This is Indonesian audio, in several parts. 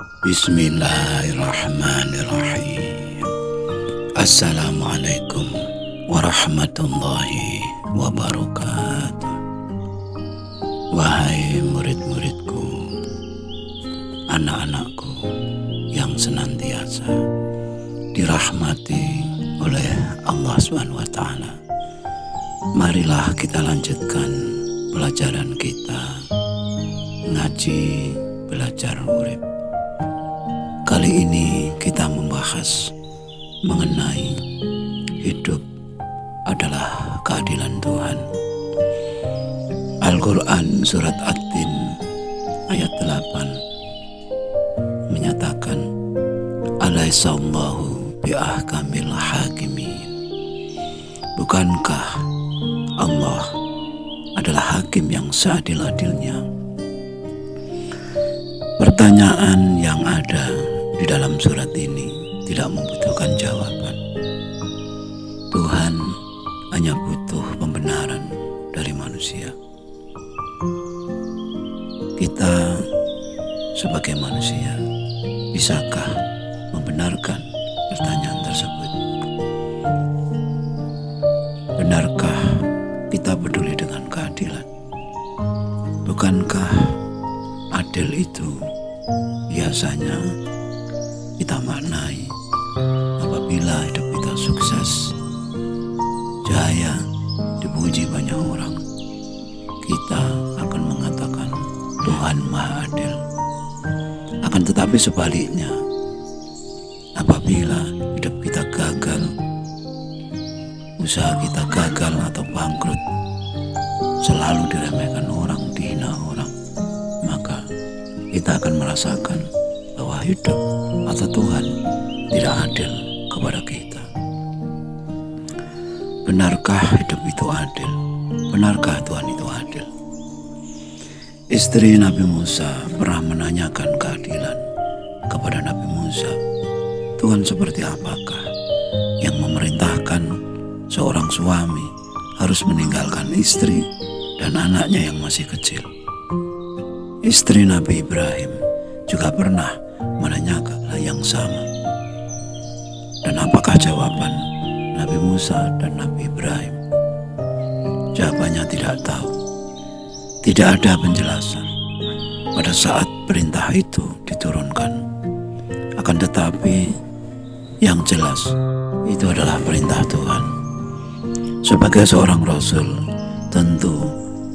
Bismillahirrahmanirrahim. Assalamualaikum warahmatullahi wabarakatuh. Wahai murid-muridku, anak-anakku yang senantiasa dirahmati oleh Allah SWT, marilah kita lanjutkan pelajaran kita ngaji belajar urip. Kali ini kita membahas mengenai hidup adalah keadilan Tuhan. Al-Quran surat At-Tin ayat 8 menyatakan, Alaihissallahu bi'ahkamil hakimin. Bukankah Allah adalah hakim yang seadil-adilnya? Pertanyaan yang ada di dalam surat ini tidak membutuhkan jawaban. Tuhan hanya butuh pembenaran dari manusia. Kita sebagai manusia, bisakah membenarkan pertanyaan tersebut? Benarkah kita peduli dengan keadilan? Bukankah adil itu biasanya kita maknai apabila hidup kita sukses, jaya, dipuji banyak orang, kita akan mengatakan Tuhan Maha Adil. Akan tetapi sebaliknya, apabila hidup kita gagal, usaha kita gagal atau bangkrut, selalu diremehkan orang, dihina orang, maka kita akan merasakan bahwa hidup atau Tuhan tidak adil kepada kita. Benarkah hidup itu adil? Benarkah Tuhan itu adil? Istri Nabi Musa pernah menanyakan keadilan kepada Nabi Musa. Tuhan seperti apakah yang memerintahkan seorang suami harus meninggalkan istri dan anaknya yang masih kecil? Istri Nabi Ibrahim juga pernah menanyakan hal yang sama. Dan apakah jawaban Nabi Musa dan Nabi Ibrahim? Jawabannya tidak tahu. Tidak ada penjelasan pada saat perintah itu diturunkan. Akan tetapi yang jelas itu adalah perintah Tuhan. Sebagai seorang Rasul, tentu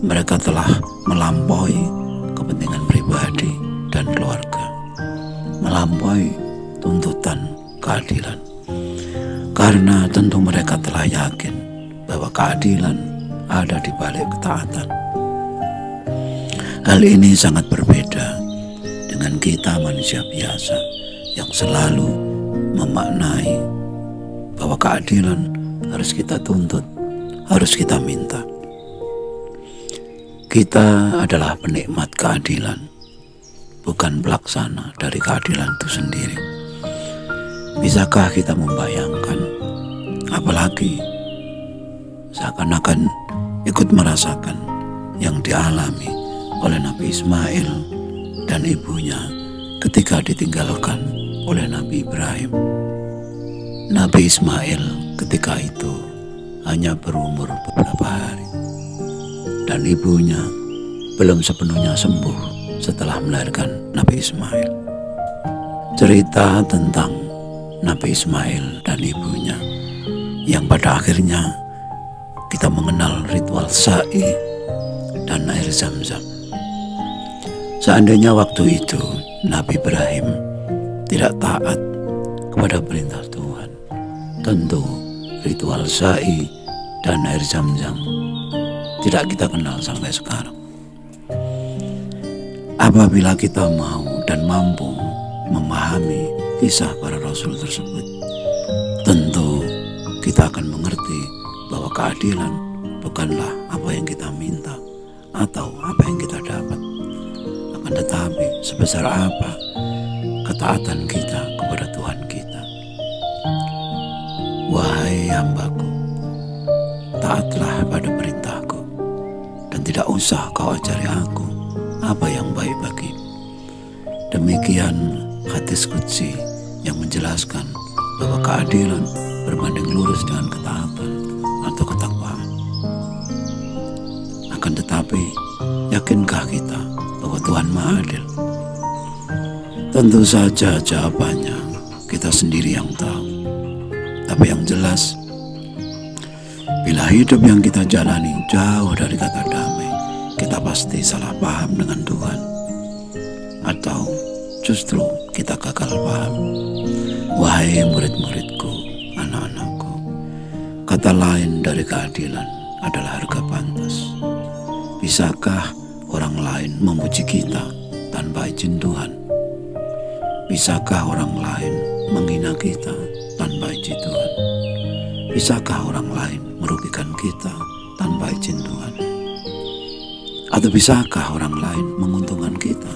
mereka telah melampaui kepentingan pribadi dan keluarga, melampaui tuntutan keadilan, karena tentu mereka telah yakin bahwa keadilan ada di balik ketaatan. Hal ini sangat berbeda dengan kita manusia biasa yang selalu memaknai bahwa keadilan harus kita tuntut, harus kita minta. Kita adalah penikmat keadilan, bukan pelaksana dari keadilan itu sendiri. Bisakah kita membayangkan, apalagi seakan-akan ikut merasakan yang dialami oleh Nabi Ismail dan ibunya ketika ditinggalkan oleh Nabi Ibrahim. Nabi Ismail ketika itu hanya berumur beberapa hari, dan ibunya belum sepenuhnya sembuh setelah melahirkan Nabi Ismail. Cerita tentang Nabi Ismail dan ibunya yang pada akhirnya kita mengenal ritual sa'i dan air zam-zam. Seandainya waktu itu Nabi Ibrahim tidak taat kepada perintah Tuhan, tentu ritual sa'i dan air zam-zam tidak kita kenal sampai sekarang. Apabila kita mau dan mampu memahami kisah para rasul tersebut, tentu kita akan mengerti bahwa keadilan bukanlah apa yang kita minta atau apa yang kita dapat, akan tetapi sebesar apa ketaatan kita kepada Tuhan kita. Wahai hambaku, taatlah pada perintahku, dan tidak usah kau ajari aku apa yang baik bagimu. Demikian hadis qudsi yang menjelaskan bahwa keadilan berbanding lurus dengan ketaatan atau ketakwaan. Akan tetapi, yakinkah kita bahwa Tuhan Maha Adil? Tentu saja jawabannya kita sendiri yang tahu. Tapi yang jelas, bila hidup yang kita jalani jauh dari kata damai, kita pasti salah paham dengan Tuhan. Atau justru kita gagal paham. Wahai murid-muridku, anak-anakku, kata lain dari keadilan adalah harga pantas. Bisakah orang lain memuji kita tanpa izin Tuhan? Bisakah orang lain menghina kita tanpa izin Tuhan? Bisakah orang lain merugikan kita tanpa izin Tuhan? Atau bisakah orang lain menguntungkan kita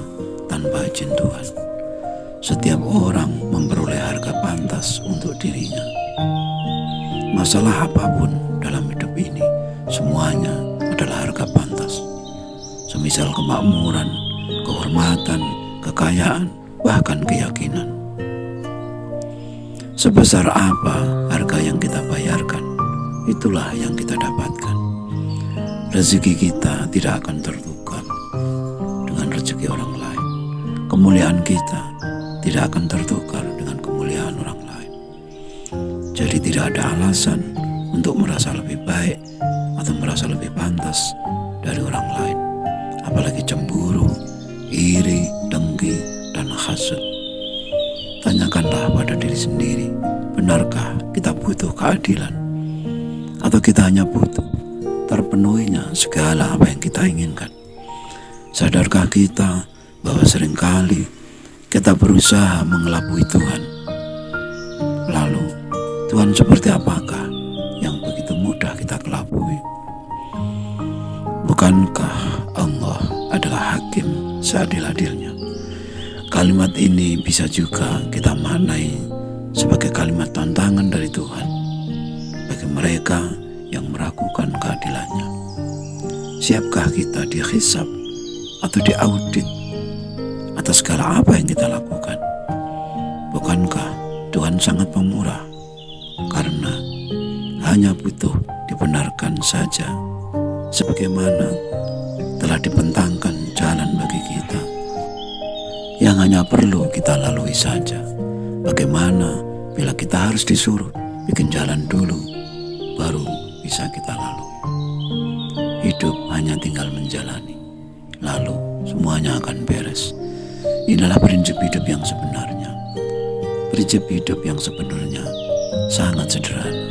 tanpa izin Tuhan? Setiap orang memperoleh harga pantas untuk dirinya. Masalah apapun dalam hidup ini, semuanya adalah harga pantas. Semisal kemakmuran, kehormatan, kekayaan, bahkan keyakinan. Sebesar apa harga yang kita bayarkan, itulah yang kita dapatkan. Rezeki kita tidak akan tertukar dengan rezeki orang lain. Kemuliaan kita tidak akan tertukar dengan kemuliaan orang lain. Jadi tidak ada alasan untuk merasa lebih baik atau merasa lebih pantas dari orang lain. Apalagi cemburu, iri, dengki, dan hasad. Tanyakanlah pada diri sendiri, benarkah kita butuh keadilan? Atau kita hanya butuh terpenuhinya segala apa yang kita inginkan? Sadarkah kita bahwa seringkali kita berusaha mengelabui Tuhan? Lalu, Tuhan seperti apakah yang begitu mudah kita kelabui? Bukankah Allah adalah hakim seadil-adilnya? Kalimat ini bisa juga kita maknai sebagai kalimat tantangan dari Tuhan bagi mereka yang meragukan keadilannya. Siapkah kita dihisab atau diaudit atas segala apa yang kita lakukan? Bukankah Tuhan sangat pemurah karena hanya butuh dibenarkan saja, sebagaimana telah dibentangkan jalan bagi kita yang hanya perlu kita lalui saja. Bagaimana bila kita harus disuruh bikin jalan dulu baru bisa kita lalui? Hidup hanya tinggal menjalani, lalu semuanya akan beres. Inilah prinsip hidup yang sebenarnya. Prinsip hidup yang sebenarnya sangat sederhana.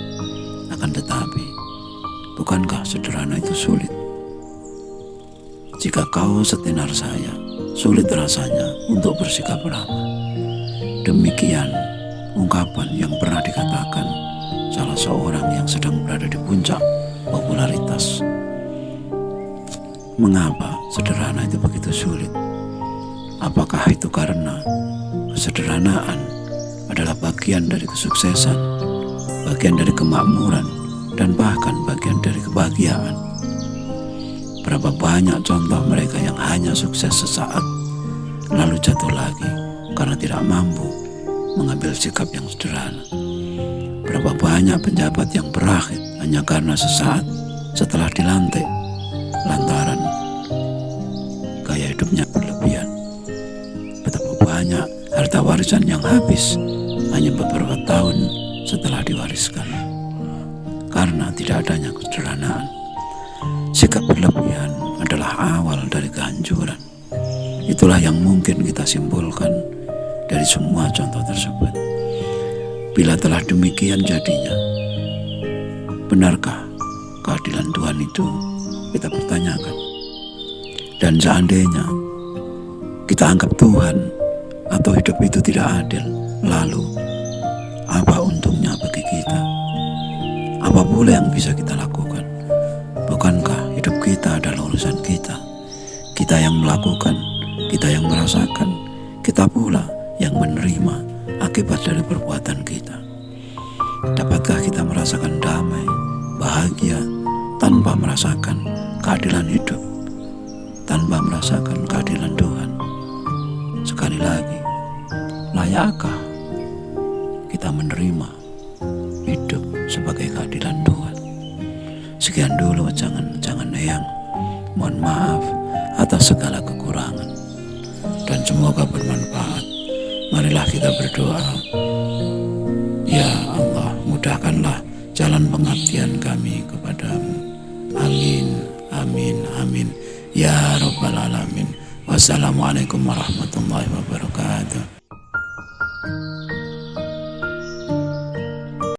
Akan tetapi, bukankah sederhana itu sulit? Jika kau setenar saya, sulit rasanya untuk bersikap ramah. Demikian ungkapan yang pernah dikatakan salah seorang yang sedang berada di puncak popularitas. Mengapa sederhana itu begitu sulit? Apakah itu karena kesederhanaan adalah bagian dari kesuksesan, bagian dari kemakmuran, dan bahkan bagian dari kebahagiaan? Berapa banyak contoh mereka yang hanya sukses sesaat, lalu jatuh lagi karena tidak mampu mengambil sikap yang sederhana. Berapa banyak penjabat yang berakhir hanya karena sesaat setelah dilantik, lantaran gaya hidupnya berlebihan. Betapa banyak harta warisan yang habis hanya beberapa tahun setelah diwariskan, karena tidak adanya kesederhanaan. Sikap berlebihan adalah awal dari kehancuran. Itulah yang mungkin kita simpulkan dari semua contoh tersebut. Bila telah demikian jadinya, benarkah keadilan Tuhan itu? Kita pertanyakan. Dan seandainya kita anggap Tuhan atau hidup itu tidak adil, lalu apa untungnya bagi kita? Apa pula yang bisa kita lakukan? Bukankah hidup kita adalah urusan kita? Kita yang melakukan, kita yang merasakan, kita pula yang menerima akibat dari perbuatan kita. Dapatkah kita merasakan damai, bahagia, tanpa merasakan keadilan hidup, tanpa merasakan keadilan Tuhan? Sekali lagi, layakkah kita menerima hidup sebagai keadilan Tuhan? Sekian dulu jangan eyang. Mohon maaf atas segala kekurangan dan semoga bermanfaat. Marilah kita berdoa. Ya Allah, mudahkanlah jalan pengabdian kami kepadamu. Amin, amin, amin. Ya Rabbal Alamin. Wassalamualaikum warahmatullahi wabarakatuh.